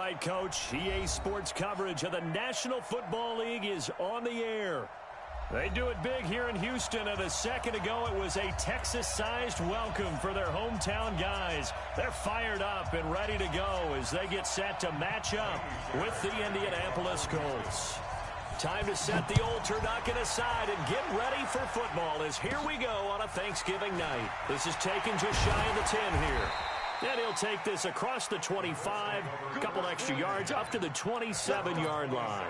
right, Coach. EA Sports coverage of the National Football League is on the air. They do it big here in Houston, and a second ago it was a Texas-sized welcome for their hometown guys. They're fired up and ready to go as they get set to match up with the Indianapolis Colts. Time to set the old turducken aside and get ready for football as here we go on a Thanksgiving night. This is taken just shy of the 10 here. And he'll take this across the 25, a couple extra yards up to the 27-yard line.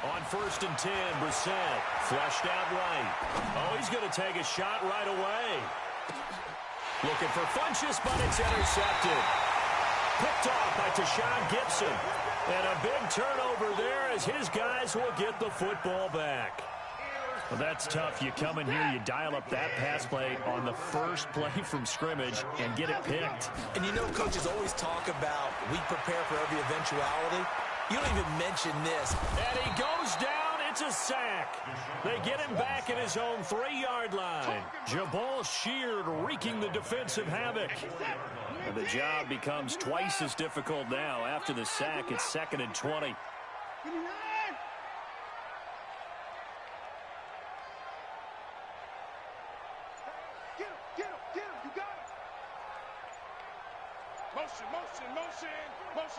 On 1st and 10, Brissett flushed out right. Oh, he's going to take a shot right away. Looking for Funchess, but it's intercepted. Picked off by Tashawn Gibson. And a big turnover there as his guys will get the football back. Well, that's tough. You come in here, you dial up that pass play on the first play from scrimmage and get it picked. And you know, coaches always talk about we prepare for every eventuality. You don't even mention this. And he goes down. It's a sack. They get him back at his own 3-yard line. Jabal Sheard wreaking the defensive havoc. And the job becomes twice as difficult now. After the sack, it's 2nd and 20.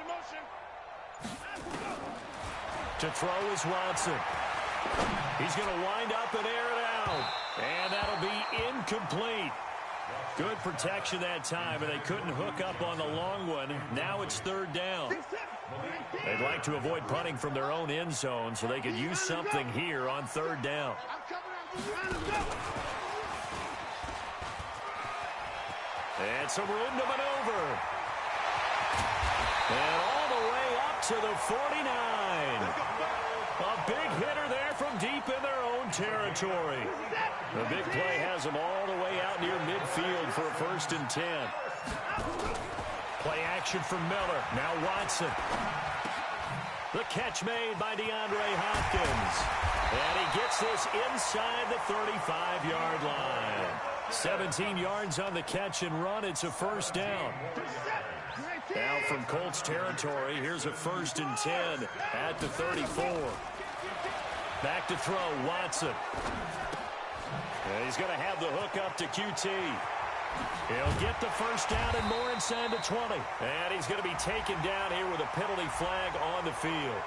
Motion. To throw is Watson. He's going to wind up and air it out. And that'll be incomplete. Good protection that time, and they couldn't hook up on the long one. Now it's 3rd down. They'd like to avoid punting from their own end zone so they could use something here on 3rd down. And some room to maneuver. And all the way up to the 49. A big hitter there from deep in their own territory. The big play has them all the way out near midfield for a 1st and 10. Play action from Miller. Now Watson. The catch made by DeAndre Hopkins. And he gets this inside the 35-yard line. 17 yards on the catch and run. It's a 1st down. Now from Colts territory, here's a 1st and 10 at the 34. Back to throw, Watson. And he's going to have the hook up to QT. He'll get the 1st down and more inside the 20. And he's going to be taken down here with a penalty flag on the field.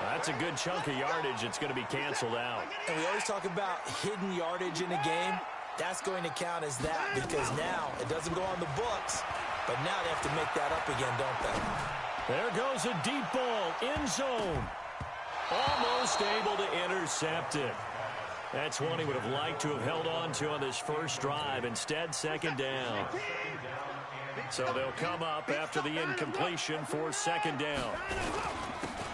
That's a good chunk of yardage. It's going to be canceled out. And we always talk about hidden yardage in a game. That's going to count as that because now it doesn't go on the books. But now they have to make that up again, don't they? There goes a deep ball, end zone. Almost able to intercept it. That's one he would have liked to have held on to on this first drive. Instead, 2nd down. So they'll come up after the incompletion for 2nd down.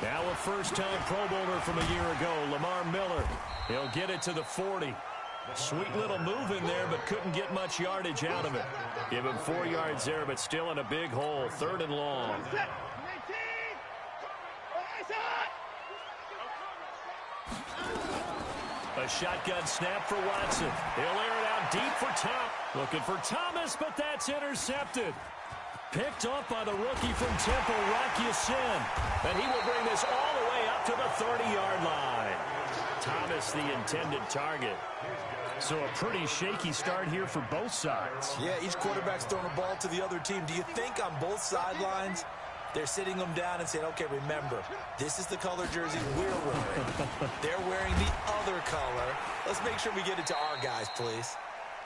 Now a first-time Pro Bowler from a year ago, Lamar Miller. He'll get it to the 40. Sweet little move in there, but couldn't get much yardage out of it. Give him 4 yards there, but still in a big hole. 3rd and long. A shotgun snap for Watson. He'll air it out deep for Tom. Looking for Thomas, but that's intercepted. Picked off by the rookie from Temple, Rock Ya-Sin. And he will bring this all the way up to the 30-yard line. Thomas, the intended target. So a pretty shaky start here for both sides. Yeah, each quarterback's throwing a ball to the other team. Do you think on both sidelines they're sitting them down and saying, okay, remember, this is the color jersey we're wearing. They're wearing the other color. Let's make sure we get it to our guys, please.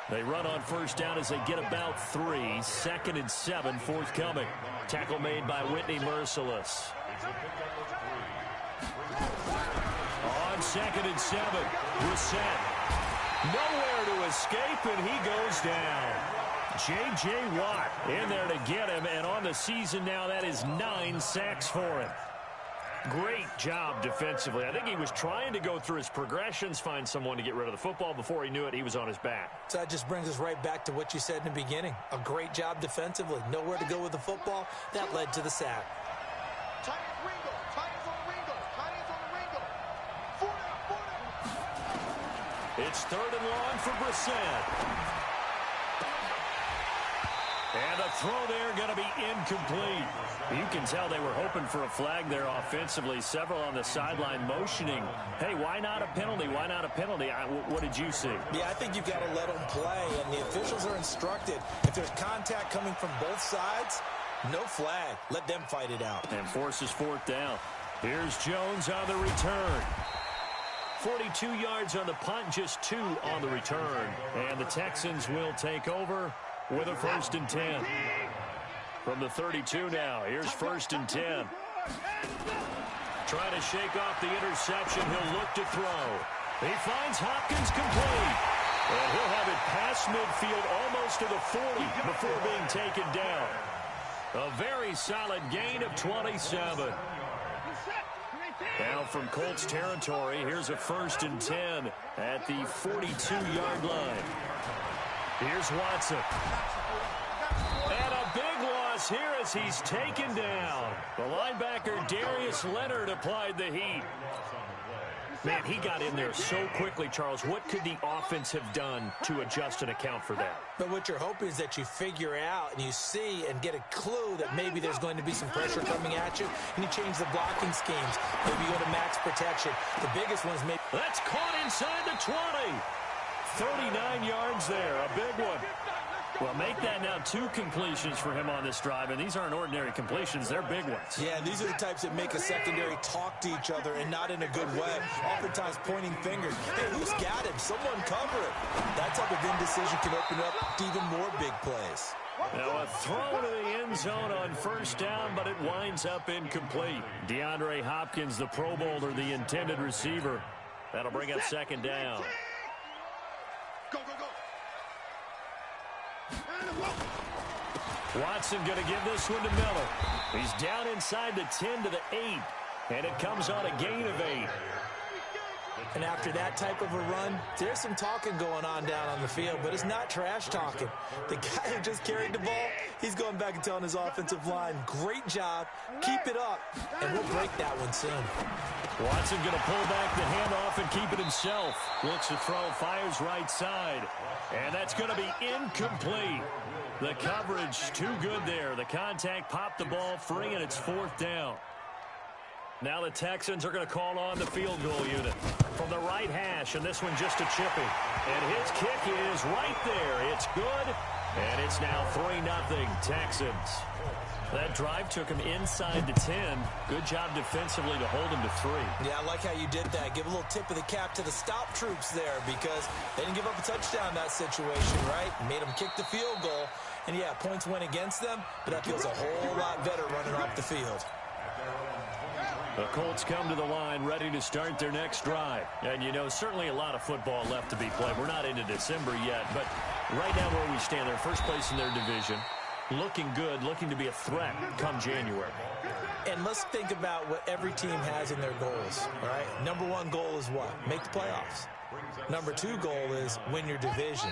They run on 1st down as they get about 3. 2nd and 7 forthcoming. Tackle made by Whitney Merciless. On 2nd and 7, Brissett. Nowhere to escape, and he goes down. J.J. Watt in there to get him, and on the season now, that is 9 sacks for him. Great job defensively. I think he was trying to go through his progressions, find someone to get rid of the football. Before he knew it, he was on his back. So that just brings us right back to what you said in the beginning. A great job defensively. Nowhere to go with the football. That led to the sack. It's 3rd and long for Brissett. And the throw there going to be incomplete. You can tell they were hoping for a flag there offensively. Several on the sideline motioning. Hey, why not a penalty? Why not a penalty? What did you see? Yeah, I think you've got to let them play, and the officials are instructed. If there's contact coming from both sides, no flag. Let them fight it out. And forces 4th down. Here's Jones on the return. 42 yards on the punt, just 2 on the return. And the Texans will take over with a 1st and 10. From the 32 now, here's 1st and 10. Trying to shake off the interception. He'll look to throw. He finds Hopkins complete. And he'll have it past midfield almost to the 40 before being taken down. A very solid gain of 27. Now from Colts territory, here's a 1st and 10 at the 42-yard line. Here's Watson. And a big loss here as he's taken down. The linebacker Darius Leonard applied the heat. Man, he got in there so quickly, Charles. What could the offense have done to adjust and account for that? But what you're hoping is that you figure out and you see and get a clue that maybe there's going to be some pressure coming at you, and you change the blocking schemes. Maybe you go to max protection. The biggest one is maybe... That's caught inside the 20. 39 yards there, a big one. Well, make that now 2 completions for him on this drive, and these aren't ordinary completions. They're big ones. Yeah, these are the types that make a secondary talk to each other and not in a good way. Oftentimes pointing fingers. Hey, who's got him? Someone cover it. That type of indecision can open up even more big plays. Now a throw to the end zone on 1st down, but it winds up incomplete. DeAndre Hopkins, the Pro Bowler, the intended receiver. That'll bring up 2nd down. Go, go, go. Watson going to give this one to Miller. He's down inside the 10 to the 8, and it comes on a gain of 8. And after that type of a run, there's some talking going on down on the field, but it's not trash talking. The guy who just carried the ball, he's going back and telling his offensive line, great job, keep it up, and we'll break that one soon. Watson going to pull back the handoff and keep it himself. Looks to throw, fires right side. And that's going to be incomplete. The coverage too good there. The contact popped the ball free, and it's 4th down. Now the Texans are going to call on the field goal unit from the right hash, and this one just a chippy. And his kick is right there. It's good, and it's now 3-0 Texans. That drive took him inside the 10. Good job defensively to hold him to 3. Yeah, I like how you did that. Give a little tip of the cap to the stop troops there because they didn't give up a touchdown in that situation, right? Made them kick the field goal. And, yeah, points went against them, but that feels a whole lot better running off the field. The Colts come to the line ready to start their next drive. And, you know, certainly a lot of football left to be played. We're not into December yet, but right now where we stand, they're first place in their division. Looking good, looking to be a threat come January. And let's think about what every team has in their goals, all right? Number 1 goal is what? Make the playoffs. Number 2 goal is win your division.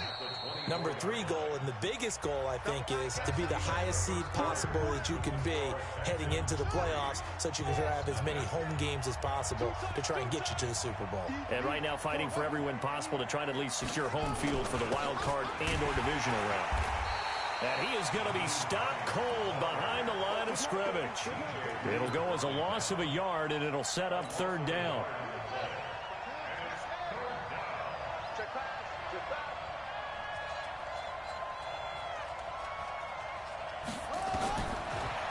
Number 3 goal, and the biggest goal, I think, is to be the highest seed possible that you can be heading into the playoffs so that you can have as many home games as possible to try and get you to the Super Bowl. And right now fighting for every win possible to try to at least secure home field for the wild card and or divisional round. And he is going to be stopped cold behind the line of scrimmage. It'll go as a loss of a yard, and it'll set up 3rd down.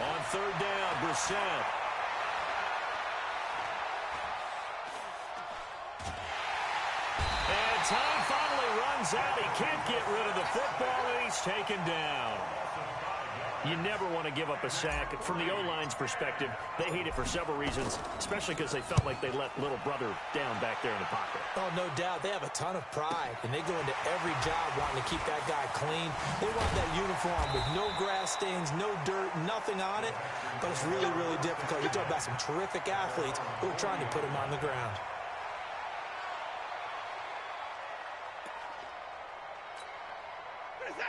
On 3rd down, Brissett. And time finally runs out. He can't get rid of the football, and he's taken down. You never want to give up a sack. From the O-line's perspective, they hate it for several reasons, especially because they felt like they let little brother down back there in the pocket. Oh, no doubt. They have a ton of pride, and they go into every job wanting to keep that guy clean. They want that uniform uniform with no grass stains, no dirt, nothing on it. But it's really, really difficult. You're talking about some terrific athletes who are trying to put him on the ground.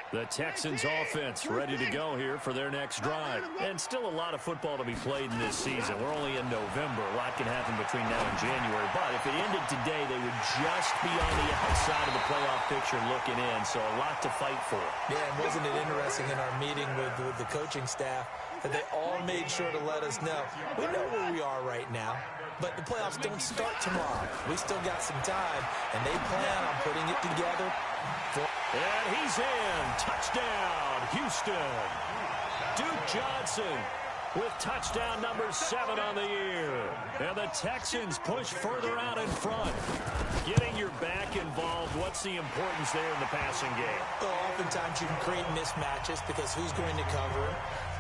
The Texans offense ready to go here for their next drive. And still a lot of football to be played in this season. We're only in November. A lot can happen between now and January. But if it ended today, they would just be on the outside of the playoff picture looking in. So a lot to fight for. Yeah, and wasn't it interesting in our meeting with the coaching staff that they all made sure to let us know, we know where we are right now, but the playoffs don't start tomorrow. We still got some time, and they plan on putting it together. And he's in. Touchdown, Houston. Duke Johnson with touchdown number 7 on the year. And the Texans push further out in front. Getting your back involved, what's the importance there in the passing game? Well, oftentimes you can create mismatches because who's going to cover him?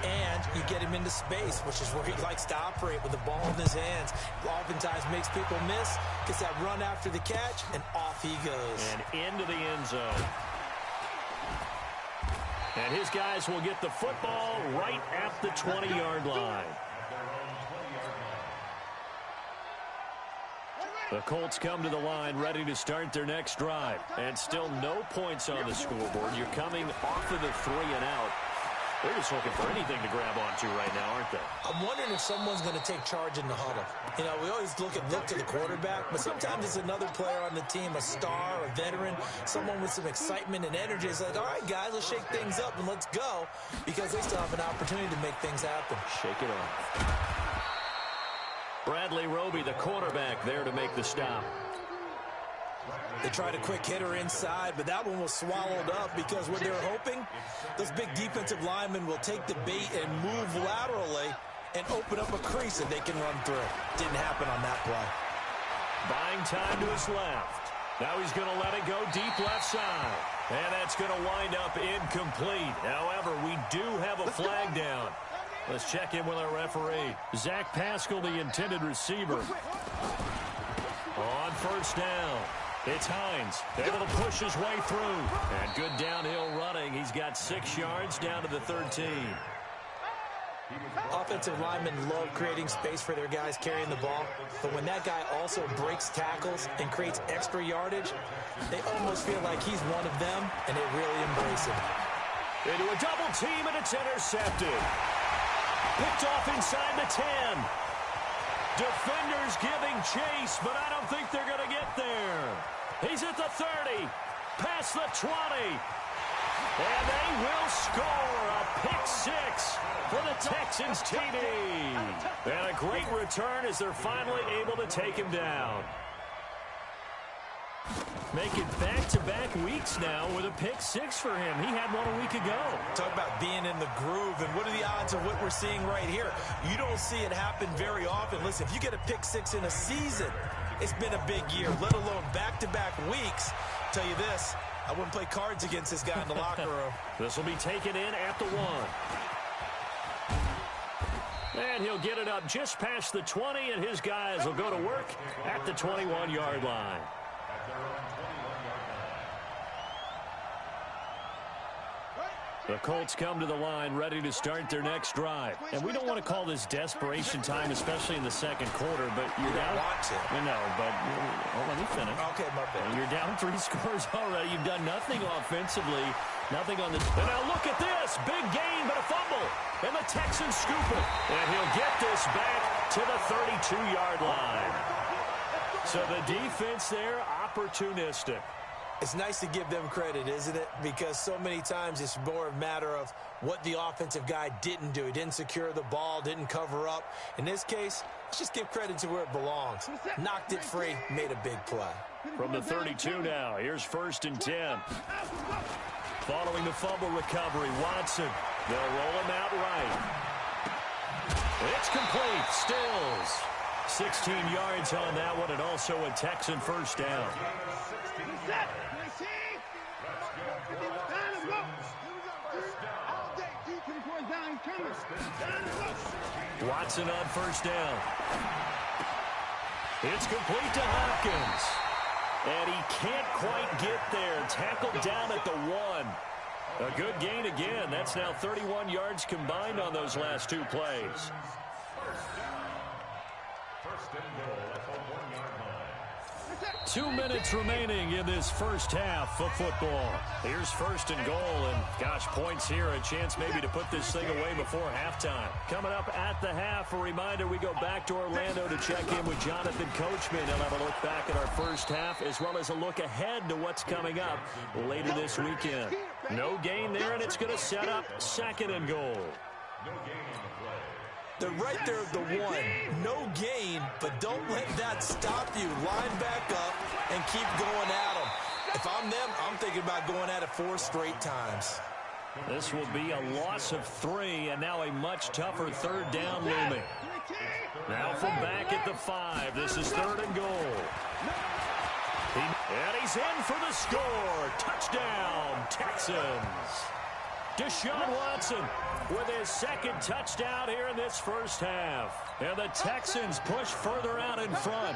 And you get him into space, which is where he likes to operate with the ball in his hands. Oftentimes makes people miss, gets that run after the catch, and off he goes. And into the end zone. And his guys will get the football right at the 20-yard line. The Colts come to the line ready to start their next drive. And still no points on the scoreboard. You're coming off of the 3 and out. They're just looking for anything to grab onto right now, aren't they? I'm wondering if someone's going to take charge in the huddle. You know, we always look to the quarterback, but sometimes it's another player on the team, a star, a veteran, someone with some excitement and energy. It's like, all right, guys, let's shake things up and let's go, because they still have an opportunity to make things happen. Shake it off. Bradley Roby, the quarterback, there to make the stop. They tried a quick hitter inside, but that one was swallowed up because what they're hoping, those big defensive linemen will take the bait and move laterally and open up a crease that they can run through. Didn't happen on that play. Buying time to his left. Now he's going to let it go deep left side. And that's going to wind up incomplete. However, we do have a flag down. Let's check in with our referee. Zach Pascal, the intended receiver. On first down. It's Hines, able to push his way through. And good downhill running. He's got 6 yards down to the 13. Offensive linemen love creating space for their guys carrying the ball. But when that guy also breaks tackles and creates extra yardage, they almost feel like he's one of them, and they really embrace him. Into a double team, and it's intercepted. Picked off inside the 10. Defenders giving chase, but I don't think they're going to get there. He's at the 30, past the 20, and they will score a pick 6 for the Texans TD. And a great return as they're finally able to take him down. Making back-to-back weeks now with a pick 6 for him. He had one a week ago. Talk about being in the groove, and what are the odds of what we're seeing right here? You don't see it happen very often. Listen, if you get a pick 6 in a season, it's been a big year, let alone back-to-back weeks. I'll tell you this, I wouldn't play cards against this guy in the locker room. This will be taken in at the 1. And he'll get it up just past the 20, and his guys will go to work at the 21-yard line. The Colts come to the line ready to start their next drive. And we don't want to call this desperation time, especially in the second quarter, but you're down. No, but let me finish. Okay, my bad. You're down 3 scores already. You've done nothing offensively, nothing on the... And now look at this. Big gain, but a fumble. And the Texans scoop it. And he'll get this back to the 32-yard line. So the defense there, opportunistic. It's nice to give them credit, isn't it? Because so many times it's more a matter of what the offensive guy didn't do. He didn't secure the ball, didn't cover up. In this case, let's just give credit to where it belongs. Knocked it free, made a big play. From the 32 now, here's 1st and 10. Following the fumble recovery, Watson. They'll roll him out right. It's complete. Stills. 16 yards on that one, and also a Texan first down. Watson on first down. It's complete to Hopkins. And he can't quite get there. Tackled down at the 1. A good gain again. That's It's now 31 yards combined on those last 2 plays. First and goal at the 1-yard line. 2 minutes remaining in this first half of football. Here's first and goal, and gosh, points here, a chance maybe to put this thing away before halftime. Coming up at the half, a reminder, we go back to Orlando to check in with Jonathan Coachman. He'll have a look back at our first half as well as a look ahead to what's coming up later this weekend. No gain there, and it's going to set up second and goal. No gain on the play. They're right there at the 1. No gain, but don't let that stop you. Line back up and keep going at them. If I'm them, I'm thinking about going at it 4 straight times. This will be a loss of 3, and now a much tougher third down looming. Now from back at the 5, this is third and goal. And he's in for the score. Touchdown, Texans. Deshaun Watson with his second touchdown here in this first half. And the Texans push further out in front.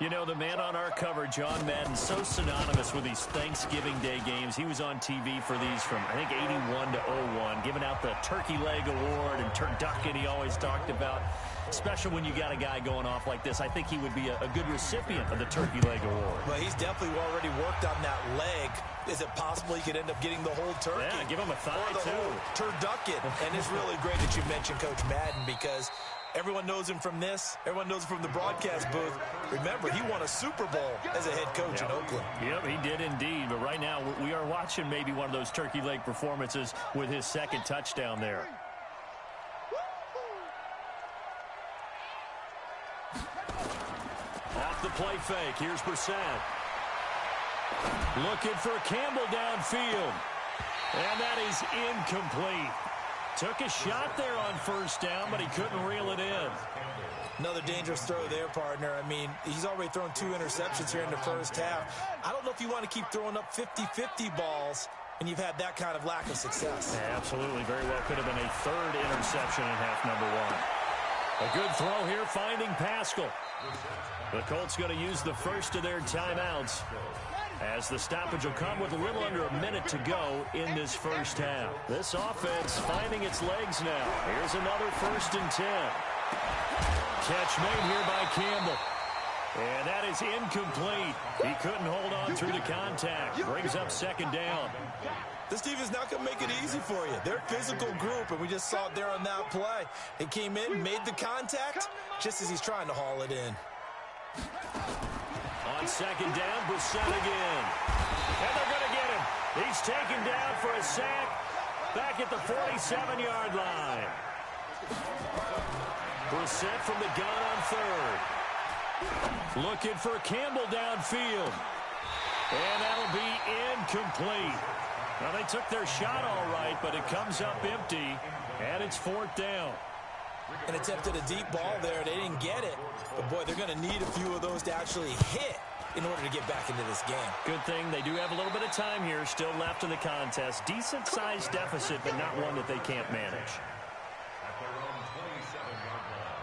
You know, the man on our cover, John Madden, so synonymous with these Thanksgiving Day games. He was on TV for these from, I think, 81 to 01, giving out the Turkey Leg Award and turducken he always talked about. Special when you got a guy going off like this. I think he would be a good recipient of the Turkey Leg Award. Well, he's definitely already worked on that leg. Is it possible he could end up getting the whole turkey? Yeah, give him a thigh, or the too. whole turducken. And it's really great that you mentioned Coach Madden because everyone knows him from this. Everyone knows him from the broadcast booth. Remember, he won a Super Bowl as a head coach in Oakland. Yep, he did indeed. But right now, we are watching maybe one of those turkey leg performances with his second touchdown there. Off the play fake. Here's Brissett. Looking for Campbell downfield. And that is incomplete. Took a shot there on first down, but he couldn't reel it in. Another dangerous throw there, partner. I mean, he's already thrown 2 interceptions here in the first half. I don't know if you want to keep throwing up 50-50 balls, and you've had that kind of lack of success. Yeah, absolutely. Very well could have been a third interception in half number 1. A good throw here, finding Pascal. The Colts going to use the first of their timeouts, as the stoppage will come with a little under a minute to go in this first half. This offense finding its legs now. Here's another 1st and 10. Catch made here by Campbell. And that is incomplete. He couldn't hold on through the contact. Brings up second down. This team is not going to make it easy for you. They're a physical group, and we just saw it there on that play. He came in, made the contact, just as he's trying to haul it in. On second down, Brissett again. And they're going to get him. He's taken down for a sack back at the 47-yard line. Brissett from the gun on third. Looking for Campbell downfield. And that'll be incomplete. Well, they took their shot all right, but it comes up empty, and it's 4th down. And attempted a deep ball there. They didn't get it. But, boy, they're going to need a few of those to actually hit in order to get back into this game. Good thing they do have a little bit of time here still left in the contest. Decent-sized deficit, but not one that they can't manage. At their own 27-yard line.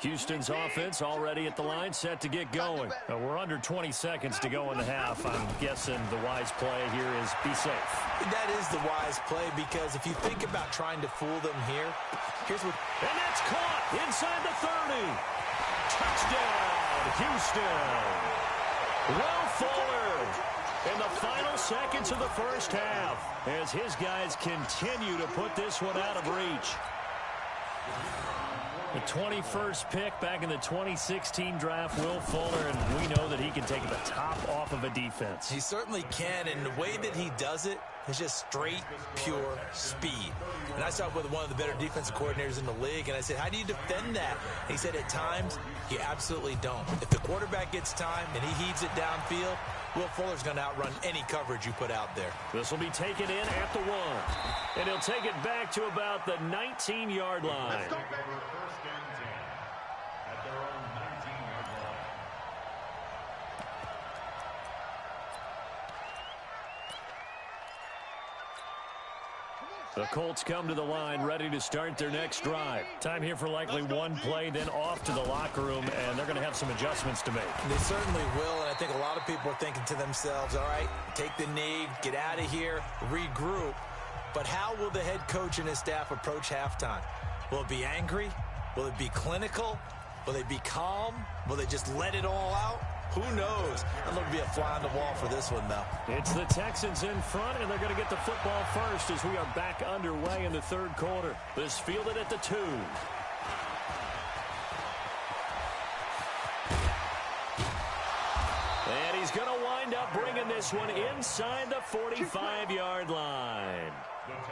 Houston's offense already at the line, set to get going. We're under 20 seconds to go in the half. I'm guessing the wise play here is be safe. That is the wise play, because if you think about trying to fool them here, here's what... And that's caught inside the 30. Touchdown, Houston. Will Fuller in the final seconds of the first half as his guys continue to put this one out of reach. The 21st pick back in the 2016 draft, Will Fuller, and we know that he can take the top off of a defense. He certainly can, and the way that he does it is just straight, pure speed. And I talked with one of the better defensive coordinators in the league, and I said, how do you defend that? And he said, at times, you absolutely don't. If the quarterback gets time and he heaves it downfield, Will Fuller's going to outrun any coverage you put out there. This will be taken in at the 1. And he'll take it back to about the 19-yard line. First and 10 at their own 19-yard line. The Colts come to the line ready to start their next drive. Time here for likely one play, then off to the locker room, and they're going to have some adjustments to make. They certainly will, and I think a lot of people are thinking to themselves, all right, take the knee, get out of here, regroup. But how will the head coach and his staff approach halftime? Will it be angry? Will it be clinical? Will they be calm? Will they just let it all out? Who knows? I'm going to be a fly on the wall for this one, though. It's the Texans in front, and they're going to get the football first as we are back underway in the third quarter. This fielded at the 2. And he's going to wind up bringing this one inside the 45-yard line.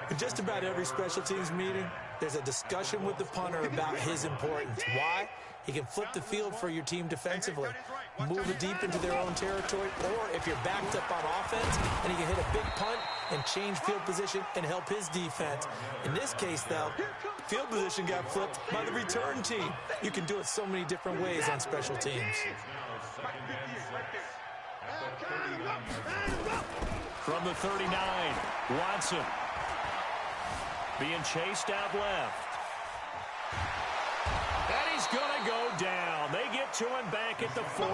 In just about every special teams meeting, there's a discussion with the punter about his importance. Why? He can flip the field for your team defensively, move it deep into their own territory, or if you're backed up on offense, and he can hit a big punt and change field position and help his defense. In this case, though, field position got flipped by the return team. You can do it so many different ways on special teams. From the 39, Watson being chased out left. And he's going to go down. They get to him back at the 40.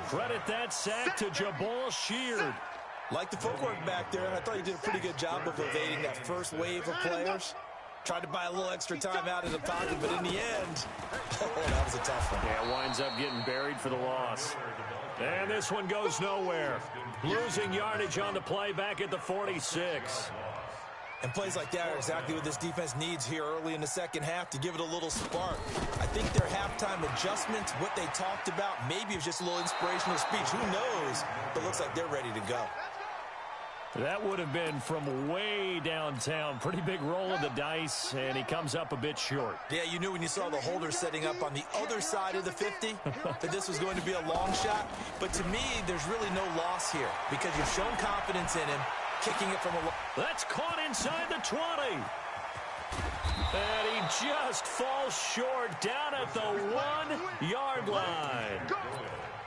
Credit that sack to Jabal Sheard. Like the footwork back there, I thought he did a pretty good job of evading that first wave of players. Tried to buy a little extra time out of the pocket, but in the end, that was a tough one. Yeah, winds up getting buried for the loss. And this one goes nowhere. Losing yardage on the play back at the 46. And plays like that are exactly what this defense needs here early in the second half to give it a little spark. I think their halftime adjustments, what they talked about, maybe it was just a little inspirational speech. Who knows? But it looks like they're ready to go. That would have been from way downtown. Pretty big roll of the dice, and he comes up a bit short. Yeah, you knew when you saw the holder setting up on the other side of the 50 that this was going to be a long shot. But to me, there's really no loss here because you've shown confidence in him, kicking it from a... That's caught inside the 20. And he just falls short down at the 1-yard line.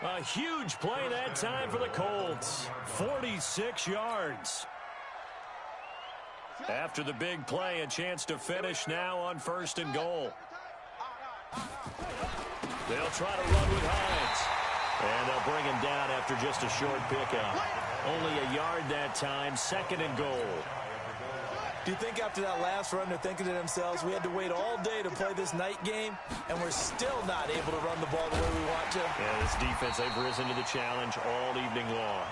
A huge play that time for the Colts. 46 yards. After the big play, a chance to finish now on 1st and goal. They'll try to run with Hines. And they'll bring him down after just a short pickup. Only a yard that time, 2nd and goal. Do you think after that last run they're thinking to themselves, we had to wait all day to play this night game, and we're still not able to run the ball the way we want to? Yeah, this defense, they've risen to the challenge all evening long.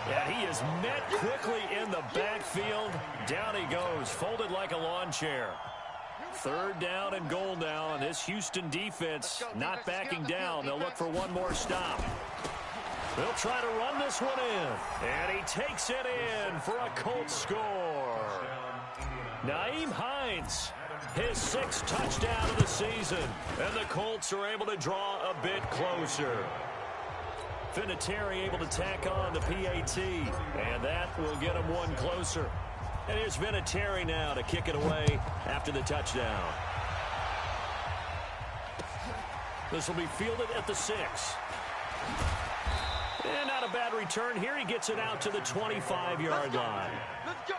And he is met quickly in the backfield. Down he goes, folded like a lawn chair. 3rd down and goal now, and this Houston defense not backing down. They'll look for one more stop. They'll try to run this one in. And he takes it in for a Colts score. Nyheim Hines, his 6th touchdown of the season. And the Colts are able to draw a bit closer. Vinatieri able to tack on the PAT. And that will get him one closer. And here's Vinatieri now to kick it away after the touchdown. This will be fielded at the 6. And not a bad return here. He gets it out to the 25-yard line. Let's go.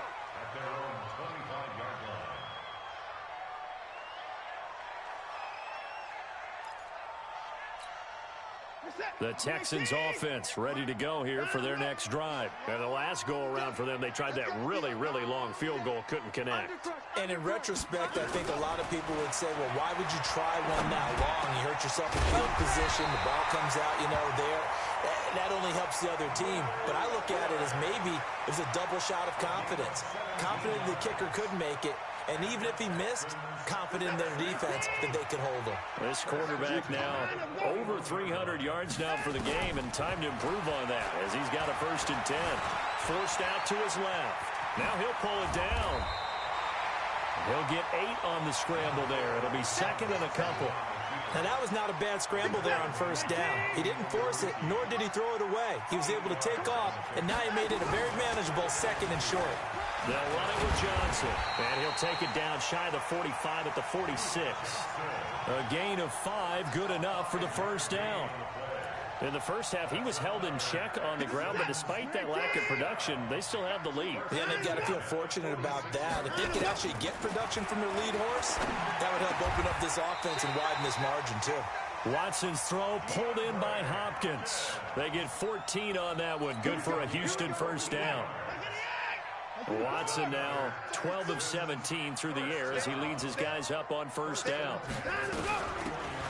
The Texans offense ready to go here for their next drive. And the last go-around for them, they tried that really, really long field goal, couldn't connect. And in retrospect, I think a lot of people would say, well, why would you try one that long? You hurt yourself in field position, the ball comes out, there. That only helps the other team. But I look at it as maybe it was a double shot of confidence. Confident the kicker could make it. And even if he missed, confident in their defense that they could hold him. This quarterback now over 300 yards now for the game, and time to improve on that as he's got a 1st and 10. Forced out to his left. Now he'll pull it down. He'll get 8 on the scramble there. It'll be 2nd and a couple. Now, that was not a bad scramble there on 1st down. He didn't force it, nor did he throw it away. He was able to take off, and now he made it a very manageable 2nd and short. They'll run it with Johnson, and he'll take it down shy of the 45 at the 46. A gain of 5, good enough for the 1st down. In the first half, he was held in check on the ground, but despite that lack of production, they still have the lead. Yeah, they've got to feel fortunate about that. If they could actually get production from their lead horse, that would help open up this offense and widen this margin, too. Watson's throw pulled in by Hopkins. They get 14 on that one. Good for a Houston first down. Watson now 12 of 17 through the air as he leads his guys up on first down.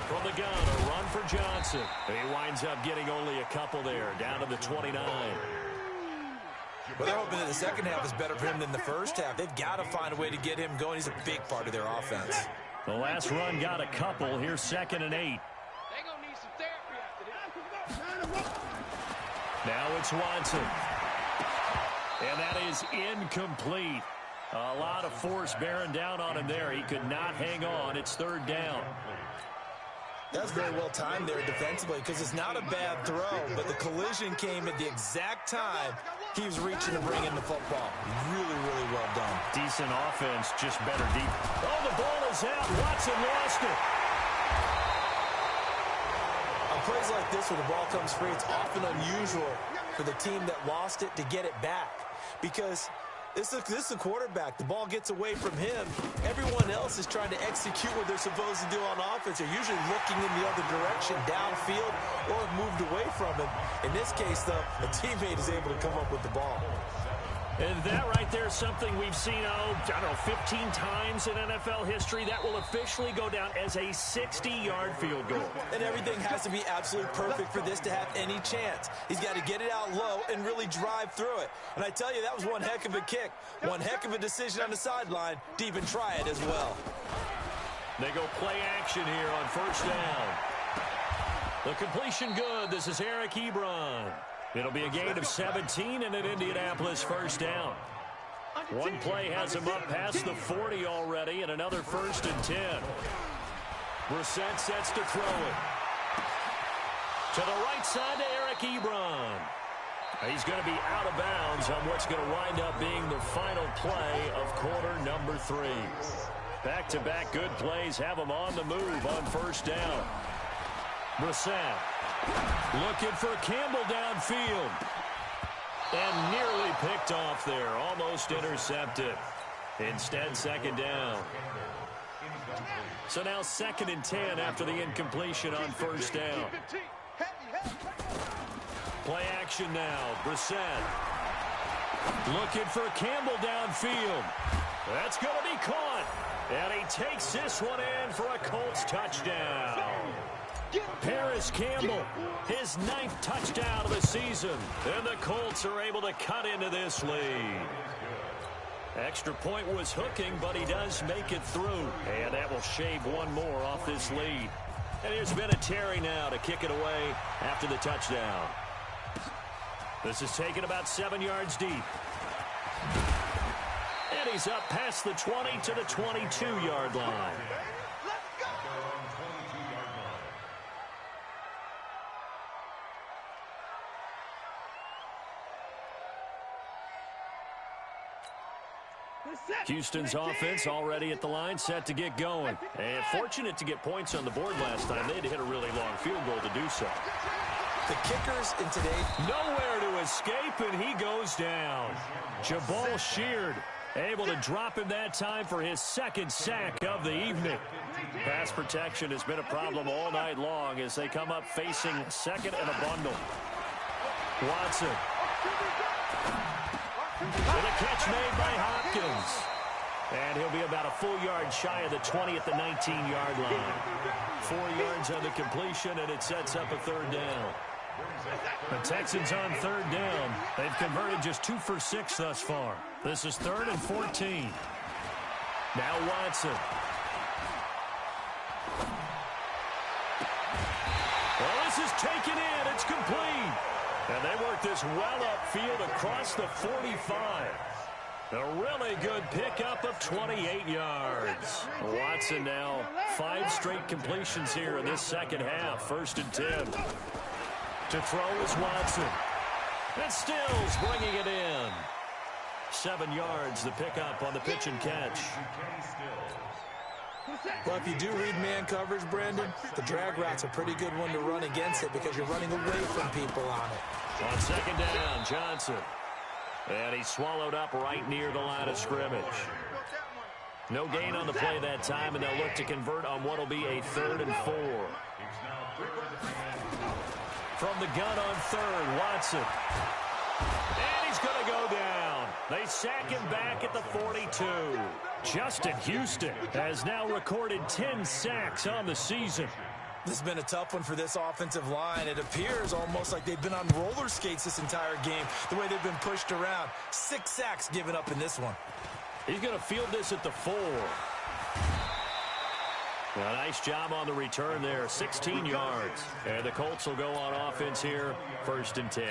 From the gun, a run for Johnson. He winds up getting only a couple there, down to the 29. Well, they're hoping that the second half is better for him than the first half. They've got to find a way to get him going. He's a big part of their offense. The last run got a couple. Here's 2nd and 8. They're going to need some therapy after this. Now it's Watson. And that is incomplete. A lot of force bearing down on him there. He could not hang on. It's 3rd down. That's very well timed there defensively because it's not a bad throw, but the collision came at the exact time he was reaching to bring in the football. Really, really well done. Decent offense, just better deep. Oh, the ball is out. Watson lost it. On plays like this where the ball comes free, it's often unusual for the team that lost it to get it back because this is a quarterback. The ball gets away from him. Everyone else is trying to execute what they're supposed to do on offense. They're usually looking in the other direction, downfield, or have moved away from him. In this case, though, a teammate is able to come up with the ball. And that right there is something we've seen, I don't know, 15 times in NFL history. That will officially go down as a 60-yard field goal. And everything has to be absolutely perfect for this to have any chance. He's got to get it out low and really drive through it. And I tell you, that was one heck of a kick. One heck of a decision on the sideline to even try it as well. They go play action here on first down. The completion good. This is Eric Ebron. It'll be a gain of 17 and an Indianapolis first down. One play has him up past the 40 already, and another 1st and 10. Brissett sets to throw it. To the right side to Eric Ebron. He's going to be out of bounds on what's going to wind up being the final play of quarter number 3. Back-to-back good plays have him on the move on first down. Brissett looking for Campbell downfield. And nearly picked off there. Almost intercepted. Instead, 2nd down. So now 2nd and 10 after the incompletion on first down. Play action now. Brissett looking for Campbell downfield. That's going to be caught. And he takes this one in for a Colts touchdown. Paris Campbell, his 9th touchdown of the season. And the Colts are able to cut into this lead. Extra point was hooking, but he does make it through. And that will shave one more off this lead. And here's Vinatieri now to kick it away after the touchdown. This is taken about 7 yards deep. And he's up past the 20 to the 22-yard line. Houston's offense already at the line, set to get going. And fortunate to get points on the board last time. They had to hit a really long field goal to do so. The kickers in today. Nowhere to escape, and he goes down. Jabal Sheard able to drop him that time for his 2nd sack of the evening. Pass protection has been a problem all night long as they come up facing 2nd and a bundle. Watson. With a catch made by Hopkins. And he'll be about a full yard shy of the 20 at the 19-yard line. 4 yards on the completion, and it sets up a 3rd down. The Texans on 3rd down. They've converted just 2 for 6 thus far. This is 3rd and 14. Now Watson. Well, this is taken in. It's complete. And they work this well upfield across the 45. A really good pickup of 28 yards. Watson now 5 straight completions here in this 2nd half. 1st and 10. To throw is Watson. And Stills bringing it in. 7 yards, the pickup on the pitch and catch. Well, if you do read man coverage, Brandon, the drag route's a pretty good one to run against it because you're running away from people on it. On second down, Johnson. And he swallowed up right near the line of scrimmage. No gain on the play that time, and they'll look to convert on what will be a 3rd and 4. From the gun on third, Watson. And he's going to go down. They sack him back at the 42. Justin Houston has now recorded 10 sacks on the season. This has been a tough one for this offensive line. It appears almost like they've been on roller skates this entire game, the way they've been pushed around. 6 sacks given up in this one. He's going to field this at the 4. A nice job on the return there, 16 yards. And the Colts will go on offense here, 1st and 10.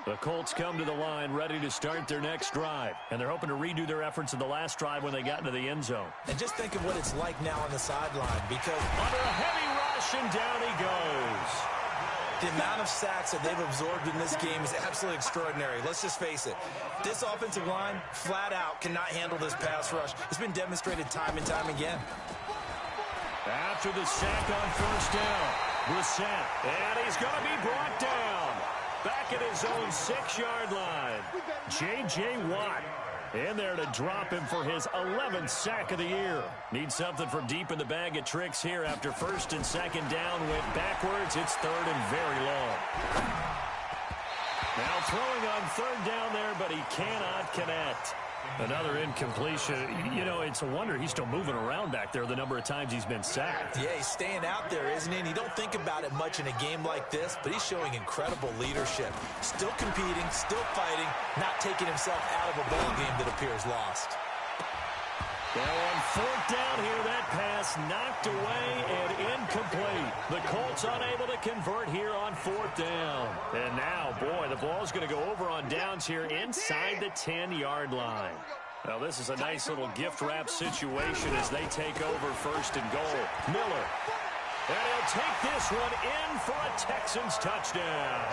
The Colts come to the line ready to start their next drive. And they're hoping to redo their efforts in the last drive when they got into the end zone. And just think of what it's like now on the sideline because under a heavy rush, and down he goes. The amount of sacks that they've absorbed in this game is absolutely extraordinary. Let's just face it. This offensive line, flat out, cannot handle this pass rush. It's been demonstrated time and time again. After the sack on 1st down, Brissett. And he's going to be brought down. Back at his own 6-yard line. J.J. Watt in there to drop him for his 11th sack of the year. Needs something from deep in the bag of tricks here after 1st and 2nd down went backwards. It's 3rd and very long. Now throwing on 3rd down there, but he cannot connect. Another incompletion. You know, it's a wonder he's still moving around back there the number of times he's been sacked. Yeah, he's staying out there, isn't he? And you don't think about it much in a game like this, but he's showing incredible leadership. Still competing, still fighting, not taking himself out of a ball game that appears lost. Now on 4th down here, that pass knocked away and incomplete. The Colts unable to convert here on 4th down. And now, boy, the ball's going to go over on downs here inside the 10-yard line. Well, this is a nice little gift wrap situation as they take over 1st and goal. Miller. And he'll take this one in for a Texans touchdown.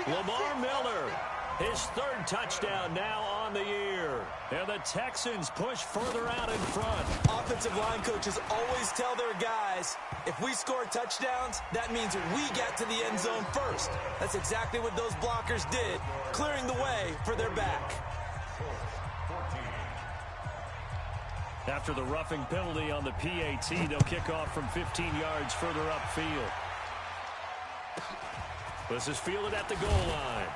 Lamar Miller. His 3rd touchdown now on the year. And the Texans push further out in front. Offensive line coaches always tell their guys, if we score touchdowns, that means we get to the end zone first. That's exactly what those blockers did, clearing the way for their back. After the roughing penalty on the PAT, they'll kick off from 15 yards further upfield. This is fielded at the goal line.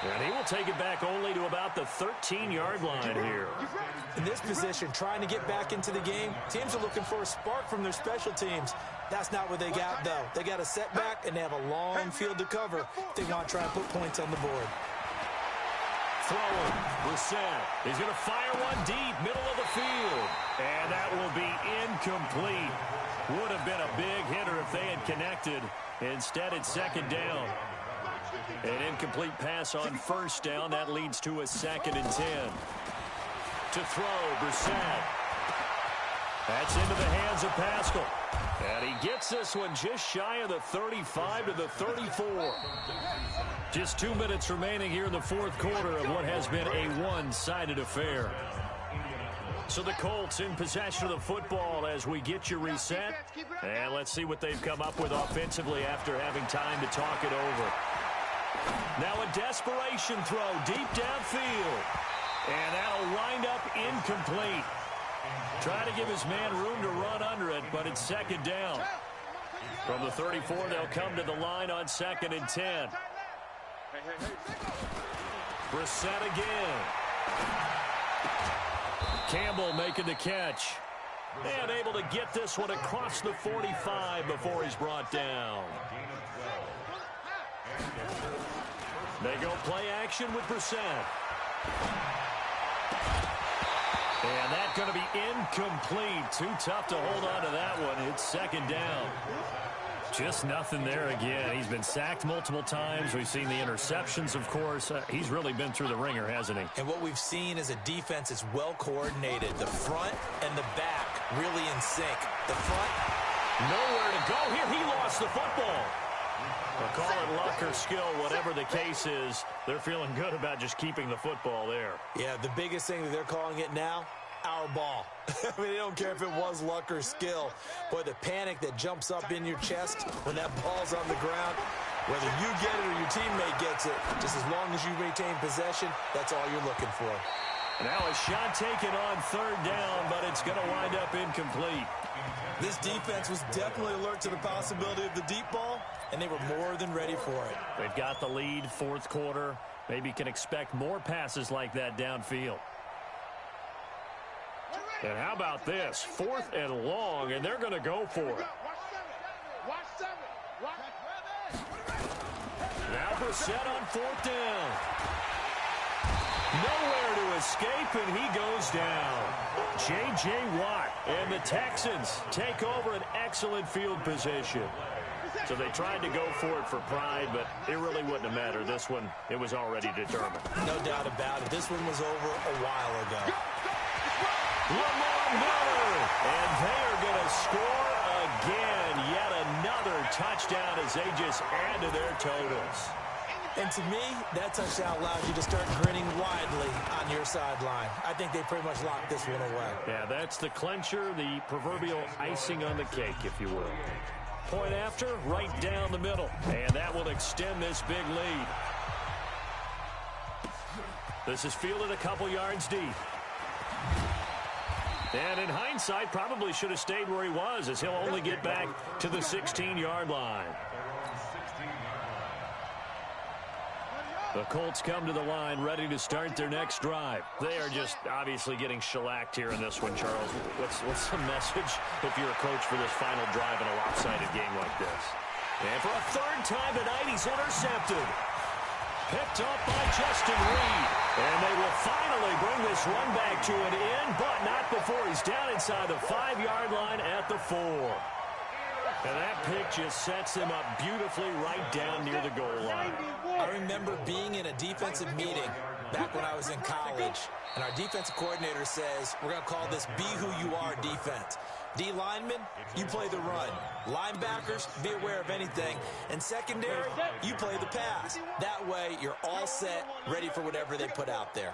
And he will take it back only to about the 13-yard line here. In this position, trying to get back into the game, teams are looking for a spark from their special teams. That's not what they got, though. They got a setback, and they have a long field to cover if they want to try and put points on the board. Throwing, Brissett. He's going to fire one deep, middle of the field. And that will be incomplete. Would have been a big hitter if they had connected. Instead, it's 2nd down. An incomplete pass on 1st down. That leads to a 2nd and 10. To throw, Brissett. That's into the hands of Pascal. And he gets this one just shy of the 35 to the 34. Just 2 minutes remaining here in the 4th quarter of what has been a one-sided affair. So the Colts in possession of the football as we get you reset. And let's see what they've come up with offensively after having time to talk it over. Now a desperation throw deep downfield. And that'll wind up incomplete. Trying to give his man room to run under it, but it's 2nd down. From the 34, they'll come to the line on 2nd and 10. Brissett again. Campbell making the catch. And able to get this one across the 45 before he's brought down. They go play action with Brissett. And that's going to be incomplete. Too tough to hold on to that one. It's 2nd down. Just nothing there again. He's been sacked multiple times. We've seen the interceptions, of course. He's really been through the ringer, hasn't he? And what we've seen is a defense that's well coordinated. The front and the back really in sync. The front, nowhere to go here. He lost the football. They'll call it luck or skill, whatever the case is. They're feeling good about just keeping the football there. Yeah, the biggest thing that they're calling it now, our ball. I mean, they don't care if it was luck or skill. Boy, the panic that jumps up in your chest when that ball's on the ground, whether you get it or your teammate gets it, just as long as you retain possession, that's all you're looking for. Now a shot taken on third down, but it's going to wind up incomplete. This defense was definitely alert to the possibility of the deep ball, and they were more than ready for it. They've got the lead, fourth quarter. Maybe can expect more passes like that downfield. And how about this? 4th and long, and they're going to go for it. Now Brissett on 4th down. Nowhere to escape, and he goes down. J.J. Watt and the Texans take over an excellent field position. So they tried to go for it for pride, but it really wouldn't have mattered. This one, it was already determined. No doubt about it. This one was over a while ago. Lamar Miller, and they are going to score again. Yet another touchdown as they just add to their totals. And to me, that touchdown allows you to start grinning widely on your sideline. I think they pretty much locked this one away. Yeah, that's the clincher, the proverbial icing on the cake, if you will. Point after, right down the middle. And that will extend this big lead. This is fielded a couple yards deep. And in hindsight, probably should have stayed where he was, as he'll only get back to the 16-yard line. The Colts come to the line, ready to start their next drive. They are just obviously getting shellacked here in this one, Charles. What's the message if you're a coach for this final drive in a lopsided game like this? And for a third time tonight, he's intercepted. Picked up by Justin Reed. And they will finally bring this run back to an end, but not before he's down inside the 5-yard line at the 4. And that pick just sets him up beautifully right down near the goal line. I remember being in a defensive meeting back when I was in college, and our defensive coordinator says, we're going to call this Be Who You Are defense. D linemen, you play the run. Linebackers, be aware of anything. And secondary, you play the pass. That way, you're all set, ready for whatever they put out there.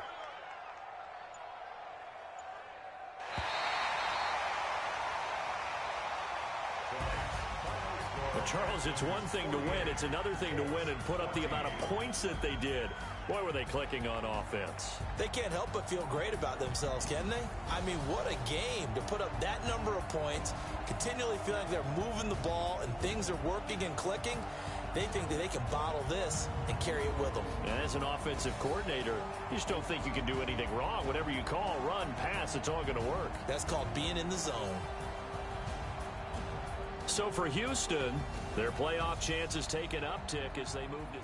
Charles, it's one thing to win. It's another thing to win and put up the amount of points that they did. Boy, were they clicking on offense. They can't help but feel great about themselves, can they? I mean, what a game to put up that number of points, continually feeling like they're moving the ball and things are working and clicking. They think that they can bottle this and carry it with them. And as an offensive coordinator, you just don't think you can do anything wrong. Whatever you call, run, pass, it's all going to work. That's called being in the zone. So for Houston, their playoff chances take an uptick as they move to...